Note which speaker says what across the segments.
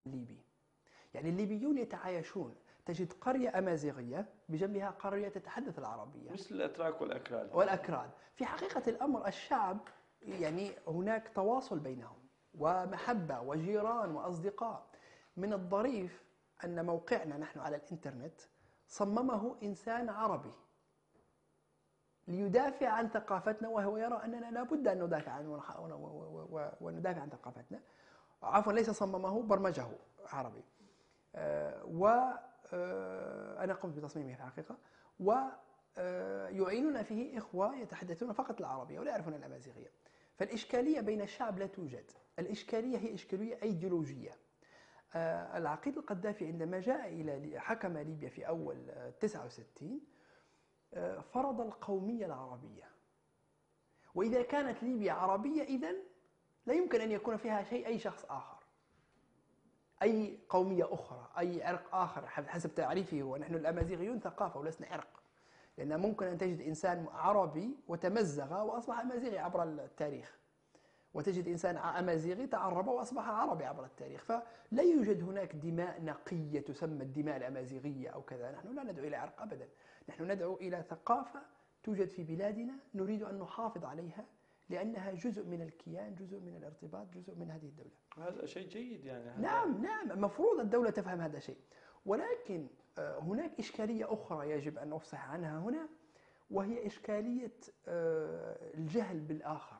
Speaker 1: الليبي. يعني الليبيون يتعايشون، تجد قرية أمازيغية بجنبها قرية تتحدث العربية
Speaker 2: مثل الأتراك والأكراد.
Speaker 1: والأكراد. في حقيقة الأمر الشعب يعني هناك تواصل بينهم ومحبة وجيران وأصدقاء. من الظريف أن موقعنا نحن على الإنترنت صممه إنسان عربي ليدافع عن ثقافتنا، وهو يرى أننا لابد أن ندافع عن وندافع عن ثقافتنا. عفوا، ليس صممه، برمجه عربي. وأنا قمت بتصميمه في الحقيقة. ويعيننا فيه إخوة يتحدثون فقط العربية ولا يعرفون الأمازيغية. فالإشكالية بين الشعب لا توجد، الإشكالية هي إشكالية أيديولوجية. العقيد القذافي عندما جاء إلى حكم ليبيا في أول 69 فرض القومية العربية. وإذا كانت ليبيا عربية إذن لا يمكن أن يكون فيها أي شخص آخر، أي قومية أخرى، أي عرق آخر حسب تعريفه. ونحن الأمازيغيون ثقافة ولسنا عرق، لأن ممكن أن تجد إنسان عربي وتمزغ وأصبح أمازيغي عبر التاريخ، وتجد إنسان أمازيغي تعرب وأصبح عربي عبر التاريخ. فلا يوجد هناك دماء نقية تسمى الدماء الأمازيغية أو كذا. نحن لا ندعو إلى عرق أبدا، نحن ندعو إلى ثقافة توجد في بلادنا نريد أن نحافظ عليها، لأنها جزء من الكيان، جزء من الارتباط، جزء من هذه الدولة.
Speaker 2: هذا شيء جيد يعني. هذا
Speaker 1: نعم، المفروض الدولة تفهم هذا الشيء. ولكن هناك إشكالية أخرى يجب أن نفصح عنها هنا، وهي إشكالية الجهل بالآخر.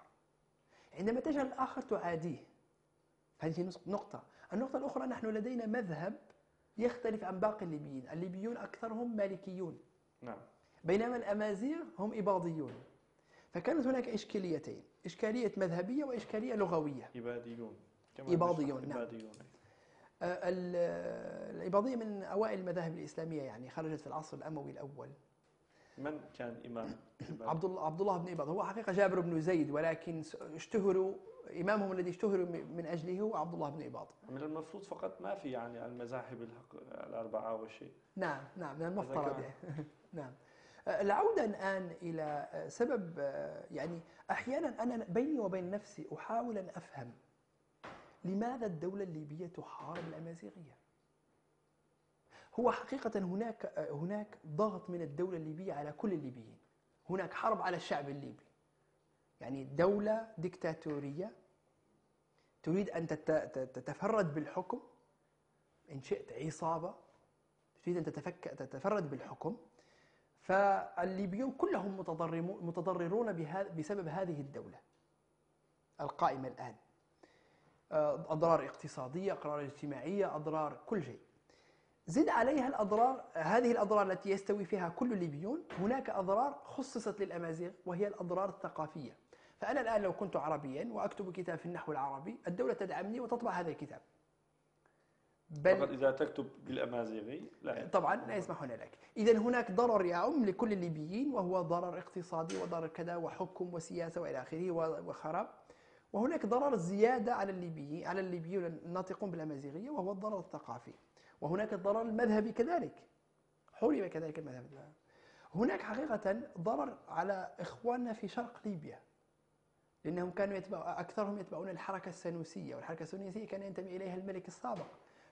Speaker 1: عندما تجهل الآخر تعاديه، هذه نقطة. النقطة الأخرى، نحن لدينا مذهب يختلف عن باقي الليبيين. الليبيون أكثرهم مالكيون،
Speaker 2: نعم،
Speaker 1: بينما الأمازيغ هم إباضيون. فكانت هناك إشكاليتين، إشكالية مذهبية وإشكالية لغوية.
Speaker 2: إباديون كما
Speaker 1: إباضيون، نعم.
Speaker 2: إباديون.
Speaker 1: الإباضية من أوائل المذاهب الإسلامية، يعني خرجت في العصر الأموي الأول.
Speaker 2: من كان إمام
Speaker 1: عبد الله بن إباض. هو حقيقة جابر بن زيد، ولكن اشتهروا، إمامهم الذي اشتهروا من أجله هو عبد الله بن إباض.
Speaker 2: من المفروض فقط ما في يعني المذاهب الأربعة والشيء.
Speaker 1: نعم، من المفترض يعني. نعم. العودة الآن إلى سبب، يعني أحيانا أنا بيني وبين نفسي أحاول أن أفهم لماذا الدولة الليبية تحارب الأمازيغية. هو حقيقة هناك ضغط من الدولة الليبية على كل الليبيين. هناك حرب على الشعب الليبي، يعني دولة ديكتاتورية تريد أن تتفرد بالحكم، إن شئت عصابة تريد أن تتفرد بالحكم. فالليبيون كلهم متضررون بسبب هذه الدولة القائمة الآن. أضرار اقتصادية، أضرار اجتماعية، أضرار كل شيء. زد عليها الأضرار، هذه الأضرار التي يستوي فيها كل الليبيون. هناك أضرار خصصت للأمازيغ وهي الأضرار الثقافية. فأنا الآن لو كنت عربيا وأكتب كتاب في النحو العربي، الدولة تدعمني وتطبع هذا الكتاب.
Speaker 2: فقط إذا تكتب بالأمازيغي لا،
Speaker 1: طبعا لا يسمحون لك. إذا هناك ضرر يعم لكل الليبيين، وهو ضرر اقتصادي وضرر كذا وحكم وسياسة وإلى آخره وخراب. وهناك ضرر زيادة على الليبيين الناطقون بالأمازيغية، وهو الضرر الثقافي. وهناك الضرر المذهبي كذلك، حورب كذلك المذهب. هناك حقيقة ضرر على إخواننا في شرق ليبيا، لأنهم كانوا أكثرهم يتبعون الحركة السنوسية، والحركة السنوسية كان ينتمي إليها الملك السابق.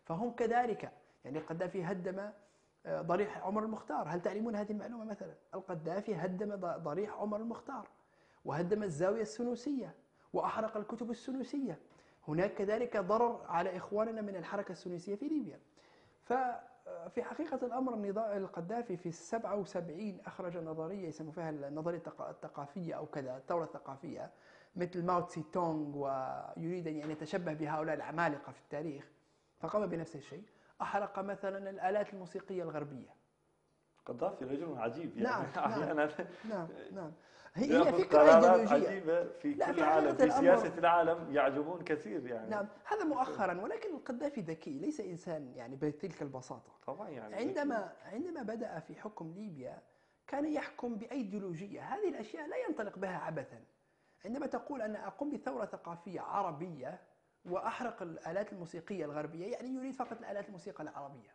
Speaker 1: فهم كذلك، يعني القذافي هدم ضريح عمر المختار. هل تعلمون هذه المعلومة؟ مثلا القذافي هدم ضريح عمر المختار، وهدم الزاوية السنوسية، وأحرق الكتب السنوسية. هناك كذلك ضرر على إخواننا من الحركة السنوسية في ليبيا. ففي حقيقة الأمر النظام القذافي في 77 أخرج نظرية يسمى فيها النظرية الثقافية أو كذا، الثورة الثقافية، مثل ماو تسي تونغ، ويريد أن يتشبه بهؤلاء العمالقة في التاريخ، فقام بنفس الشيء. أحرق مثلا الآلات الموسيقية الغربية.
Speaker 2: قذافي رجل عجيب يعني.
Speaker 1: نعم،
Speaker 2: أحيانا
Speaker 1: نعم. هي
Speaker 2: يأخذ
Speaker 1: فكرة
Speaker 2: قرارات
Speaker 1: أيديولوجية.
Speaker 2: عجيبة في
Speaker 1: لا،
Speaker 2: كل
Speaker 1: في
Speaker 2: العالم،
Speaker 1: حقيقة
Speaker 2: في
Speaker 1: الأمر
Speaker 2: سياسة العالم يعجبون كثير يعني.
Speaker 1: نعم، هذا مؤخرا. ولكن القذافي ذكي، ليس إنسان يعني بتلك البساطة.
Speaker 2: طبعا يعني
Speaker 1: عندما بدأ في حكم ليبيا كان يحكم بأيديولوجية. هذه الأشياء لا ينطلق بها عبثا. عندما تقول أن أقوم بثورة ثقافية عربية وأحرق الآلات الموسيقية الغربية، يعني يريد فقط الآلات الموسيقى العربية.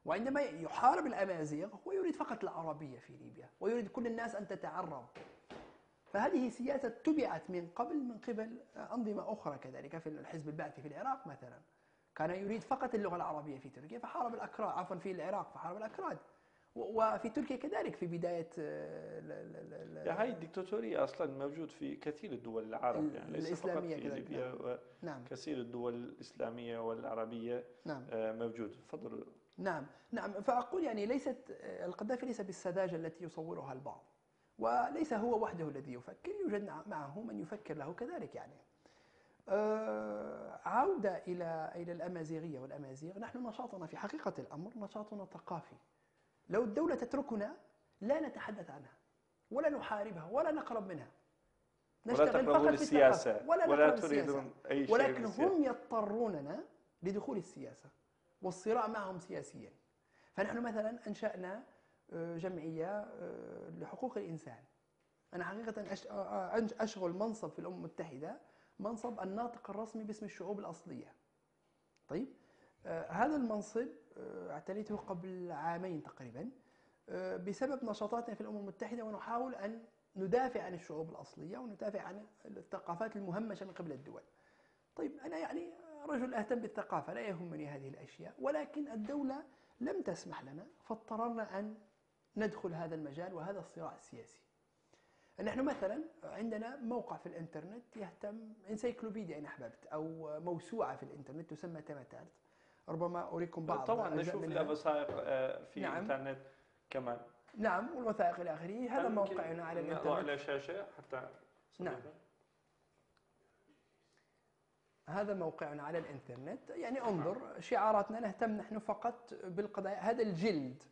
Speaker 1: وعندما يحارب الأمازيغ هو يريد فقط العربية في ليبيا، ويريد كل الناس أن تتعرب. فهذه سياسة تبعت من قبل من قبل أنظمة أخرى كذلك، في الحزب البعثي في العراق مثلا كان يريد فقط اللغة العربية في تركيا فحارب الأكراد، عفوا في العراق فحارب الأكراد، وفي تركيا كذلك في بداية
Speaker 2: يعني هاي الدكتاتورية أصلا موجود في كثير الدول العرب، يعني ليس فقط
Speaker 1: الإسلامية
Speaker 2: في
Speaker 1: كذلك.
Speaker 2: ليبيا،
Speaker 1: نعم
Speaker 2: وكثير الدول الإسلامية والعربية
Speaker 1: نعم
Speaker 2: موجود. تفضل.
Speaker 1: نعم نعم. فأقول يعني ليست القذافي ليس بالسذاجة التي يصورها البعض، وليس هو وحده الذي يفكر، يوجد معه من يفكر له كذلك يعني. عودة إلى الأمازيغية والأمازيغ، نحن نشاطنا في حقيقة الأمر نشاطنا ثقافي. لو الدولة تتركنا لا نتحدث عنها ولا نحاربها ولا نقرب منها،
Speaker 2: ولا
Speaker 1: نشتغل
Speaker 2: تقربون
Speaker 1: فقط في الثقافة
Speaker 2: السياسة
Speaker 1: ولا
Speaker 2: ولا
Speaker 1: نقرب السياسة،
Speaker 2: تريدون أي شيء
Speaker 1: ولكن
Speaker 2: من السياسة.
Speaker 1: هم يضطروننا لدخول السياسة والصراع معهم سياسيا. فنحن مثلا أنشأنا جمعية لحقوق الإنسان. أنا حقيقة أشغل منصب في الأمم المتحدة، منصب الناطق الرسمي باسم الشعوب الأصلية. طيب هذا المنصب اعتليته قبل عامين تقريبا بسبب نشاطاتنا في الأمم المتحدة، ونحاول أن ندافع عن الشعوب الأصلية وندافع عن الثقافات المهمشة من قبل الدول. طيب أنا يعني رجل أهتم بالثقافة، لا يهمني هذه الأشياء، ولكن الدولة لم تسمح لنا فاضطررنا أن ندخل هذا المجال وهذا الصراع السياسي. نحن مثلا عندنا موقع في الانترنت يهتم، انسيكلوبيديا إن أحببت، أو موسوعة في الانترنت تسمى تماتارت، ربما أريكم بعض
Speaker 2: طبعا
Speaker 1: أجزاء
Speaker 2: نشوف
Speaker 1: منها.
Speaker 2: الوثائق في
Speaker 1: نعم
Speaker 2: الإنترنت كمان.
Speaker 1: نعم، والوثائق إلى آخره. هذا
Speaker 2: هل ممكن
Speaker 1: موقعنا على
Speaker 2: نضع
Speaker 1: الانترنت.
Speaker 2: على شاشة حتى
Speaker 1: نعم
Speaker 2: صديقنا؟
Speaker 1: هذا موقعنا على الانترنت، يعني انظر شعاراتنا، نهتم نحن فقط بالقضايا. هذا الجلد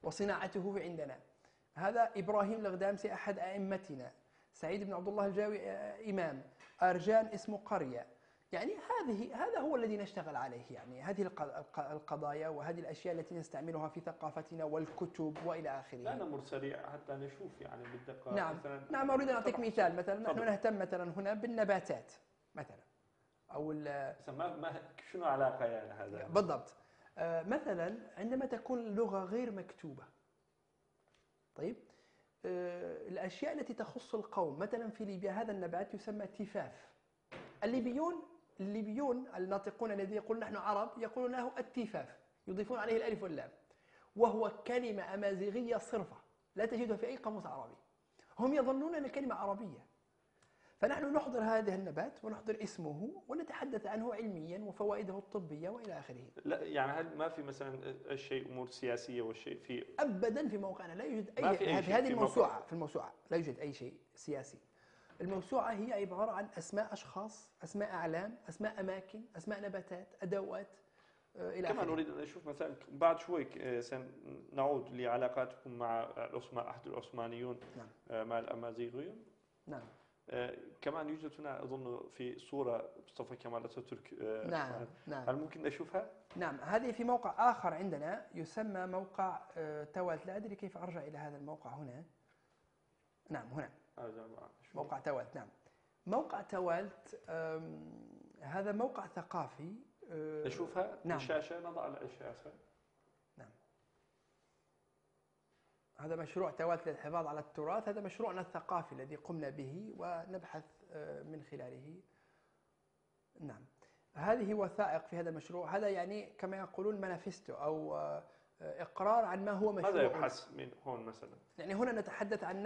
Speaker 1: وصناعته عندنا، هذا إبراهيم الغدامسي أحد أئمتنا، سعيد بن عبد الله الجاوي إمام، أرجان اسمه قرية. يعني هذا هو الذي نشتغل عليه، يعني هذه القضايا وهذه الأشياء التي نستعملها في ثقافتنا والكتب وإلى
Speaker 2: لا
Speaker 1: آخره.
Speaker 2: نمر سريع حتى نشوف يعني بالدقة
Speaker 1: نعم
Speaker 2: مثلا.
Speaker 1: نعم. أريد أن أعطيك
Speaker 2: طبعا
Speaker 1: مثال. مثلا نحن
Speaker 2: تفضل.
Speaker 1: نهتم مثلا هنا بالنباتات مثلا، أو
Speaker 2: بس شنو علاقة يعني هذا؟
Speaker 1: بالضبط. مثلا عندما تكون اللغة غير مكتوبة، طيب الأشياء التي تخص القوم، مثلا في ليبيا هذا النبات يسمى تفاف. الليبيون الناطقون الذين يقولون نحن عرب يقولون له التفاف، يضيفون عليه الألف واللام، وهو كلمة أمازيغية صرفة لا تجدها في أي قاموس عربي. هم يظنون أن الكلمة عربية، فنحن نحضر هذا النبات ونحضر اسمه ونتحدث عنه علميا وفوائده الطبية وإلى آخره.
Speaker 2: لا يعني هل ما في مثلا الشيء أمور سياسية والشيء في؟
Speaker 1: أبدا في موقعنا لا يوجد
Speaker 2: ما في أي
Speaker 1: في
Speaker 2: شيء
Speaker 1: هذه
Speaker 2: في
Speaker 1: الموسوعة.
Speaker 2: موقع.
Speaker 1: في الموسوعة لا يوجد أي شيء سياسي. الموسوعة هي عبارة عن أسماء أشخاص، أسماء أعلام، أسماء أماكن، أسماء نباتات، أدوات إلى
Speaker 2: كمان
Speaker 1: آخره.
Speaker 2: أريد أن أشوف مثلا بعد شوي سنعود لعلاقاتكم مع أحد العثمانيون
Speaker 1: نعم
Speaker 2: مع الأمازيغيون.
Speaker 1: نعم
Speaker 2: كمان يوجد هنا أظن في صورة مصطفى كمال أتاتورك.
Speaker 1: نعم نعم
Speaker 2: هل ممكن أشوفها؟
Speaker 1: نعم. هذه في موقع آخر عندنا يسمى موقع توالت. لا أدري كيف أرجع إلى هذا الموقع هنا. نعم هنا موقع توالت. نعم موقع توالت هذا موقع ثقافي.
Speaker 2: نشوفها
Speaker 1: نعم
Speaker 2: الشاشة، نضع على الشاشة.
Speaker 1: نعم هذا مشروع توالت للحفاظ على التراث. هذا مشروعنا الثقافي الذي قمنا به ونبحث من خلاله. نعم هذه وثائق في هذا المشروع. هذا يعني كما يقولون مانيفستو أو إقرار عن ما هو مشروع.
Speaker 2: ماذا يبحث من هون مثلا؟
Speaker 1: يعني هنا نتحدث عن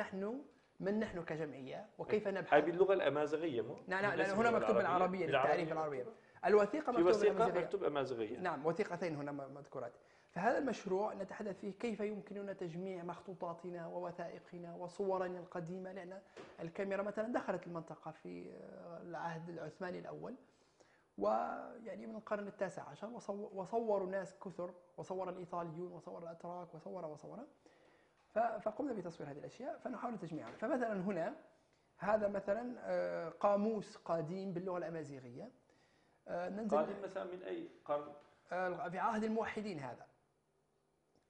Speaker 1: من نحن كجمعية وكيف نبحث.
Speaker 2: هاي باللغة الأمازيغية مو؟
Speaker 1: نعم هنا مكتوب بالعربية للتعريف العربية. الوثيقة
Speaker 2: في
Speaker 1: مكتوبة
Speaker 2: وثيقة
Speaker 1: بالأمازيغية.
Speaker 2: مكتوب أمازيغية.
Speaker 1: نعم وثيقتين هنا مذكورات. فهذا المشروع نتحدث فيه كيف يمكننا تجميع مخطوطاتنا ووثائقنا وصورنا القديمة، لأن الكاميرا مثلا دخلت المنطقة في العهد العثماني الأول، ويعني من القرن التاسع عشر، وصوروا ناس كثر، وصور الإيطاليون وصور الأتراك وصور. فقمنا بتصوير هذه الأشياء فنحاول تجميعها. فمثلا هنا هذا مثلا قاموس قديم باللغة الأمازيغية. ننزل
Speaker 2: قادم مثلا من أي قرن؟
Speaker 1: في عهد الموحدين. هذا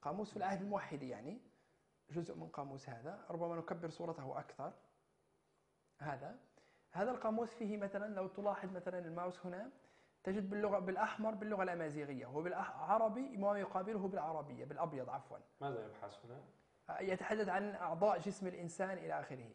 Speaker 1: قاموس في العهد الموحدي، يعني جزء من قاموس هذا. ربما نكبر صورته أكثر. هذا القاموس فيه مثلا لو تلاحظ مثلا الماوس هنا تجد بالأحمر باللغة الأمازيغية، وبالعربي ما يقابله بالعربية بالأبيض عفوا.
Speaker 2: ماذا يبحث هنا؟
Speaker 1: يتحدث عن أعضاء جسم الإنسان إلى آخره.